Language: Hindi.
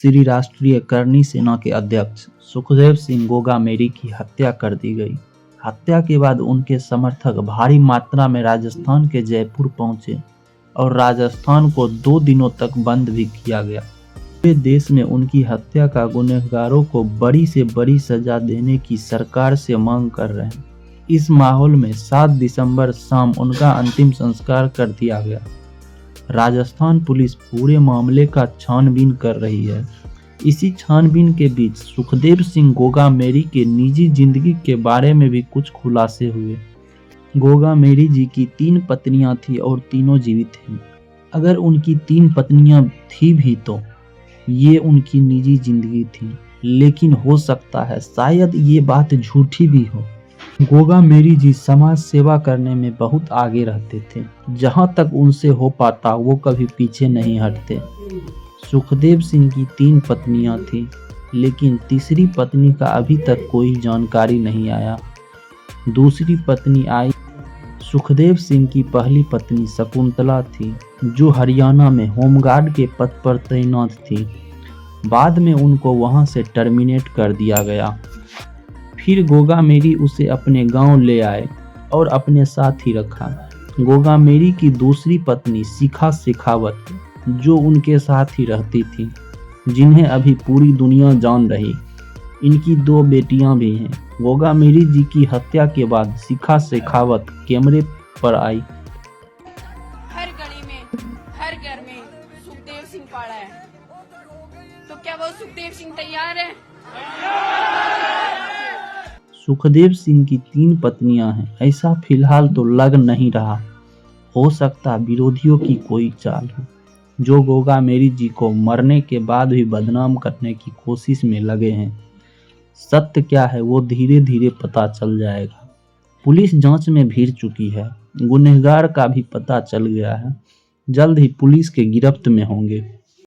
श्री राष्ट्रीय करनी सेना के अध्यक्ष सुखदेव सिंह गोगामेरी की हत्या कर दी गई। हत्या के बाद उनके समर्थक भारी मात्रा में राजस्थान के जयपुर पहुंचे और राजस्थान को 2 दिनों तक बंद भी किया गया। पूरे देश में उनकी हत्या का गुनहगारों को बड़ी से बड़ी सजा देने की सरकार से मांग कर रहे हैं। इस माहौल में 7 दिसंबर शाम उनका अंतिम संस्कार कर दिया गया। राजस्थान पुलिस पूरे मामले का छानबीन कर रही है। इसी छानबीन के बीच सुखदेव सिंह गोगामेरी के निजी जिंदगी के बारे में भी कुछ खुलासे हुए। गोगामेरी जी की 3 पत्नियां थी और तीनों जीवित हैं। अगर उनकी 3 पत्नियां थी भी तो ये उनकी निजी जिंदगी थी, लेकिन हो सकता है शायद ये बात झूठी भी हो। गोगामेरी जी समाज सेवा करने में बहुत आगे रहते थे। जहां तक उनसे हो पाता वो कभी पीछे नहीं हटते। सुखदेव सिंह की 3 पत्नियां थी, लेकिन तीसरी पत्नी का अभी तक कोई जानकारी नहीं आया। दूसरी पत्नी आई। सुखदेव सिंह की पहली पत्नी शकुंतला थी, जो हरियाणा में होमगार्ड के पद पर तैनात थी। बाद में उनको वहां से टर्मिनेट कर दिया गया। फिर गोगामेरी उसे अपने गांव ले आए और अपने साथ ही रखा। गोगामेरी की दूसरी पत्नी शिखा शेखावत, जो उनके साथ ही रहती थी, जिन्हें अभी पूरी दुनिया जान रही। इनकी 2 बेटियां भी हैं। गोगामेरी जी की हत्या के बाद शिखा शेखावत कैमरे पर आई। हर गली में, हर घर में सुखदेव सिंह पाड़ा है, तो क्या वो सुखदेव सिंह तैयार है? सुखदेव सिंह की 3 पत्नियां हैं, ऐसा फिलहाल तो लग नहीं रहा। हो सकता विरोधियों की कोई चाल हो, जो गोगामेरी जी को मरने के बाद भी बदनाम करने की कोशिश में लगे हैं। सत्य क्या है वो धीरे धीरे पता चल जाएगा। पुलिस जांच में भिड़ चुकी है। गुनहगार का भी पता चल गया है। जल्द ही पुलिस के गिरफ्त में होंगे।